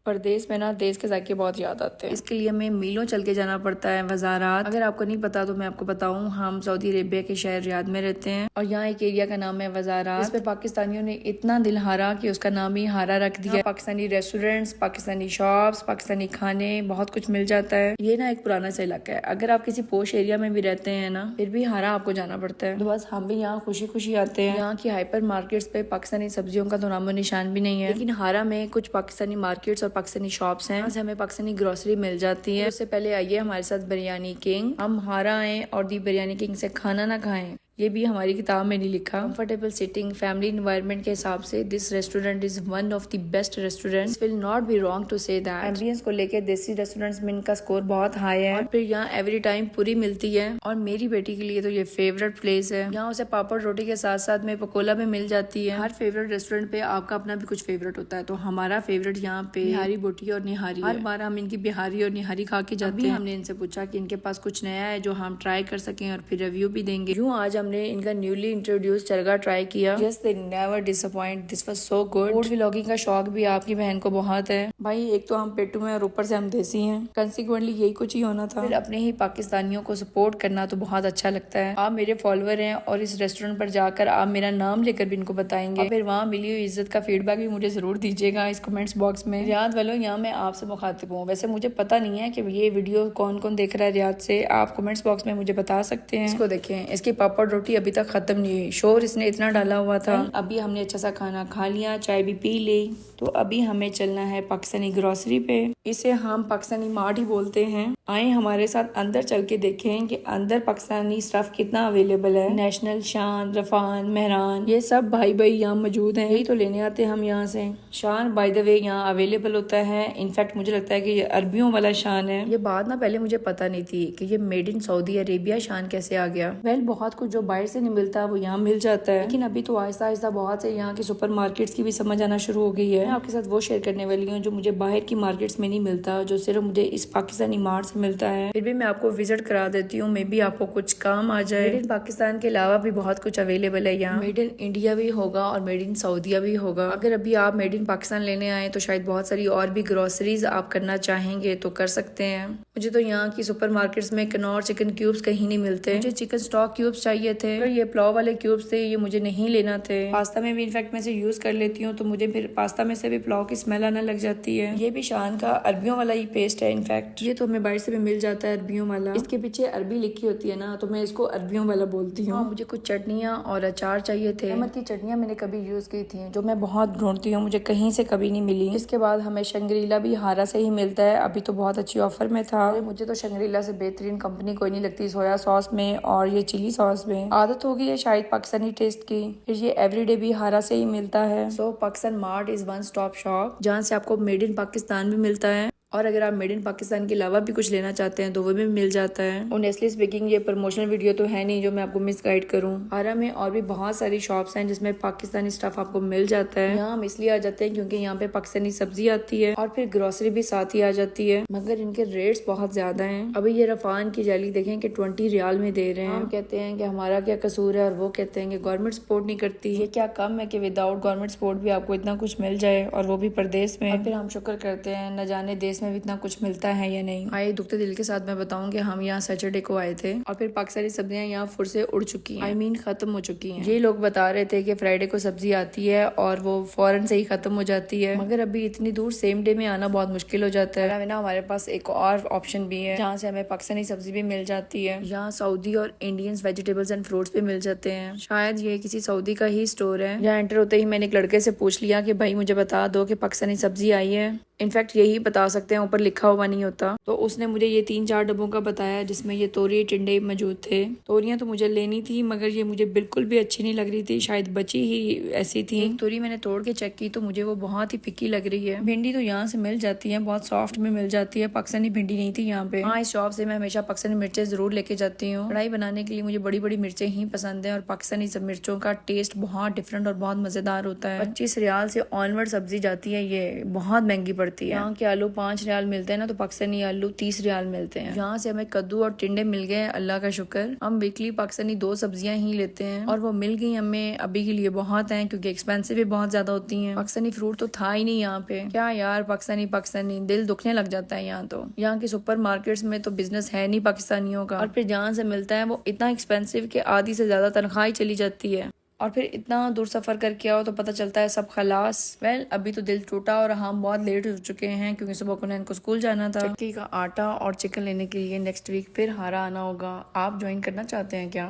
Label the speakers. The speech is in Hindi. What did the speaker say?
Speaker 1: परदेश में ना देश के जाके बहुत याद आते हैं। इसके लिए हमें मीलों चल के जाना पड़ता है वजारात। अगर आपको नहीं पता तो मैं आपको बताऊं, हम सऊदी अरेबिया के शहर रियाद में रहते हैं और यहाँ एक एरिया का नाम है वजारात। इस पे पाकिस्तानियों ने इतना दिल हारा कि उसका नाम ही हारा रख दिया। पाकिस्तानी रेस्टोरेंट्स, पाकिस्तानी शॉप्स, पाकिस्तानी खाने, बहुत कुछ मिल जाता है। ये ना एक पुराना सा इलाका है। अगर आप किसी पोश एरिया में भी रहते हैं ना, फिर भी हारा आपको जाना पड़ता है। तो बस हम भी यहाँ खुशी खुशी आते हैं। यहाँ की हाइपर मार्केट्स पे पाकिस्तानी सब्जियों का तो नामो निशान भी नहीं है, लेकिन हारा में कुछ पाकिस्तानी मार्केट्स और पाकिस्तानी शॉप्स हैं जहाँ हमें पाकिस्तानी ग्रोसरी मिल जाती है। उससे पहले आइए हमारे साथ बिरयानी किंग। हम हारा आए और दी बिरयानी किंग से खाना ना खाएं, ये भी हमारी किताब में नहीं लिखा। कंफर्टेबल सिटिंग, फैमिली एनवायरनमेंट के हिसाब से this restaurant is one of the best restaurants. Will not be wrong to say that. Ambience को लेके देसी रेस्टोरेंट्स में इनका स्कोर बहुत हाई है। और फिर यहाँ एवरी टाइम पूरी मिलती है और मेरी बेटी के लिए तो ये फेवरेट प्लेस है। यहाँ उसे पापड़ रोटी के साथ साथ में पकोला भी मिल जाती है। हर फेवरेट रेस्टोरेंट पे आपका अपना भी कुछ फेवरेट होता है, तो हमारा फेवरेट यहाँ पे बिहारी बोटी और निहारी। हर बार हम इनकी बिहारी और निहारी खा के जाते हैं। हमने इनसे पूछा कि इनके पास कुछ नया है जो हम ट्राई कर सकें और फिर रिव्यू भी देंगे। यूँ आज हमने इनका न्यूली इंट्रोड्यूस चरगा ट्राई किया। Yes, they never disappoint. This was so good. Food vlogging का शौक भी आपकी बहन को बहुत है। भाई एक तो हम पेटू में और ऊपर से हम देसी हैं, कंसिक्वेंटली यही कुछ ही होना था। फिर अपने ही पाकिस्तानियों को सपोर्ट करना तो बहुत अच्छा लगता है। आप मेरे फॉलोअर हैं और इस रेस्टोरेंट पर जाकर आप मेरा नाम लेकर भी इनको बताएंगे। फिर वहाँ मिली हुई इज्जत का फीडबैक भी मुझे जरूर दीजिएगा इस कमेंट्स बॉक्स में। रियाद वालों, यहाँ मैं आपसे मुखातिब हूँ। वैसे मुझे पता नहीं है कि ये वीडियो कौन कौन देख रहा है रियाद से। आप कमेंट्स बॉक्स में मुझे बता सकते हैं। इसको देखें, इसकी पापड़ रोटी अभी तक खत्म नहीं हुई। शोर इसने इतना डाला हुआ था। अभी हमने अच्छा सा खाना खा लिया, चाय भी पी ली, तो अभी हमें चलना है पाकिस्तानी ग्रोसरी पे। इसे हम पाकिस्तानी मार्ट ही बोलते हैं। आए हमारे साथ अंदर चल के देखें कि अंदर पाकिस्तानी स्टफ कितना अवेलेबल है। नेशनल, शान, रफान, मेहरान, ये सब भाई भाई यहाँ मौजूद हैं। यही तो लेने आते हैं हम यहाँ से। शान बाय द वे यहाँ अवेलेबल होता है। इनफैक्ट मुझे लगता है कि ये अरबियों वाला शान है। ये बात ना पहले मुझे पता नहीं थी कि ये मेड इन सऊदी अरेबिया शान कैसे आ गया। वेल, बहुत कुछ जो बाहर से नहीं मिलता वो यहाँ मिल जाता है, लेकिन अभी तो आहिस्ता आहिस्ता बहुत से यहाँ की सुपर मार्केट्स की भी समझ आना शुरू हो गई है। मैं आपके साथ वो शेयर करने वाली हूँ जो मुझे बाहर की मार्केट्स में नहीं मिलता, जो सिर्फ मुझे इस पाकिस्तानी मार्ट से मिलता है। फिर भी मैं आपको विजिट करा देती हूँ, मे बी आपको कुछ काम आ जाए। मेड इन पाकिस्तान के अलावा भी बहुत कुछ अवेलेबल है यहाँ। मेड इन इंडिया भी होगा और मेड इन सऊदिया भी होगा। अगर अभी आप मेड इन पाकिस्तान लेने आए तो शायद बहुत सारी और भी ग्रोसरीज आप करना चाहेंगे तो कर सकते हैं। मुझे तो यहाँ की सुपर मार्केट्स में कनौर चिकन क्यूब्स कहीं नहीं मिलते। मुझे चिकन स्टॉक क्यूब्स चाहिए थे, पर ये पुलाव वाले क्यूब्स थे, ये मुझे नहीं लेना थे। पास्ता में भी इनफैक्ट मैं इसे यूज कर लेती हूँ, तो मुझे फिर पास्ता में से भी पुलाव की स्मेल आने लग जाती है। ये भी शान का अरबियों वाला ही पेस्ट है। इनफैक्ट ये तो हमें बाहर से भी मिल जाता है, अरबियों वाला। इसके पीछे अरबी लिखी होती है ना, तो मैं इसको अरबियों वाला बोलती हूँ। मुझे कुछ चटनियाँ और अचार चाहिए थे। अहमद की चटनियाँ मैंने कभी यूज की थी, जो मैं बहुत ढूंढती हूँ, मुझे कहीं से कभी नहीं मिली। इसके बाद हमें शंग्रीला भी हारा से ही मिलता है। अभी तो बहुत अच्छी ऑफर में था। मुझे तो शंग्रीला से बेहतरीन कंपनी कोई नहीं लगती सोया सॉस में और ये चिली सॉस में। आदत हो गई है शायद पाकिस्तानी टेस्ट की। फिर ये एवरीडे भी हारा से ही मिलता है। So Pakistan mart is one stop shop, जहाँ से आपको मेड इन पाकिस्तान भी मिलता है, और अगर आप मेड इन पाकिस्तान के अलावा भी कुछ लेना चाहते हैं तो वो भी मिल जाता है। ऑनेस्टली स्पीकिंग, ये प्रमोशनल वीडियो तो है नहीं जो मैं आपको मिस गाइड करूँ। हारा में और भी बहुत सारी शॉप्स हैं जिसमें पाकिस्तानी स्टफ आपको मिल जाता है। यहाँ हम इसलिए आ जाते हैं क्योंकि यहाँ पे पाकिस्तानी सब्जी आती है और फिर ग्रोसरी भी साथ ही आ जाती है, मगर इनके रेट्स बहुत ज्यादा हैं। अभी ये रफान की जेली देखें कि 20 रियाल में दे रहे हैं। हम कहते हैं कि हमारा क्या कसूर है और वो कहते हैं कि गवर्नमेंट सपोर्ट नहीं करती। ये क्या कम है कि विदाउट गवर्नमेंट सपोर्ट भी आपको इतना कुछ मिल जाए, और वो भी परदेश में। फिर हम शुक्र करते हैं, न जाने देश में भी इतना कुछ मिलता है या नहीं। आए दुखते दिल के साथ मैं बताऊं कि हम यहाँ सैटरडे को आए थे और फिर पाकिस्तानी सब्जियां यहाँ फुर से उड़ चुकी हैं। I mean, खत्म हो चुकी हैं। ये लोग बता रहे थे कि फ्राइडे को सब्जी आती है और वो फौरन से ही खत्म हो जाती है, मगर अभी इतनी दूर सेम डे में आना बहुत मुश्किल हो जाता है ना। हमारे पास एक और ऑप्शन भी है जहाँ से हमें पाकिस्तानी सब्जी भी मिल जाती है। यहाँ सऊदी और इंडियन वेजिटेबल्स एंड फ्रूट्स भी मिल जाते हैं। शायद ये किसी सऊदी का ही स्टोर है। यहाँ एंटर होते ही मैंने एक लड़के से पूछ लिया कि भाई मुझे बता दो कि पाकिस्तानी सब्जी आई है। इनफैक्ट यही बता सकते हैं, ऊपर लिखा हुआ नहीं होता। तो उसने मुझे ये 3-4 डब्बों का बताया जिसमें ये तोरी टिंडे मौजूद थे। तोरियां तो मुझे लेनी थी, मगर ये मुझे बिल्कुल भी अच्छी नहीं लग रही थी, शायद बची ही ऐसी थी। एक तोरी मैंने तोड़ के चेक की तो मुझे वो बहुत ही फिक्की लग रही है। भिंडी तो यहाँ से मिल जाती है, बहुत सॉफ्ट में मिल जाती है। पाकिस्तानी भिंडी नहीं थी यहाँ पे। हाँ, इस शॉप से मैं हमेशा पाकिस्तानी मिर्चें जरूर लेके जाती हूँ। कढ़ाई बनाने के लिए मुझे बड़ी बड़ी मिर्चें ही पसंद है और पाकिस्तानी सब मिर्चों का टेस्ट बहुत डिफरेंट और बहुत मजेदार होता है। 25 रियाल से ऑनवर्ड सब्जी जाती है, ये बहुत महंगी पड़ती है। यहाँ के आलू 5 रियाल मिलते हैं ना, तो पाकिस्तानी आलू 30 रियाल मिलते हैं। यहाँ से हमें कद्दू और टिंडे मिल गए, अल्लाह का शुक्र। हम वीकली पाकिस्तानी 2 सब्जियां ही लेते हैं और वो मिल गई हमें अभी के लिए बहुत हैं, क्योंकि एक्सपेंसिव भी बहुत ज्यादा होती हैं। पाकिस्तानी फ्रूट तो था ही नहीं यहाँ पे। क्या यार, पाकिस्तानी पाकिस्तानी दिल दुखने लग जाता है यहाँ तो। यहाँ के सुपर मार्केट्स में तो बिजनेस है नहीं पाकिस्तानियों का, और फिर जहाँ से मिलता है वो इतना एक्सपेंसिव कि आधी से ज्यादा तनख्वाह ही चली जाती है। और फिर इतना दूर सफ़र करके आओ तो पता चलता है सब खलास। अभी तो दिल टूटा और हम बहुत लेट हो चुके हैं, क्योंकि सुबह को इनको स्कूल जाना था। चक्की का आटा और चिकन लेने के लिए नेक्स्ट वीक फिर हारा आना होगा। आप ज्वाइन करना चाहते हैं क्या?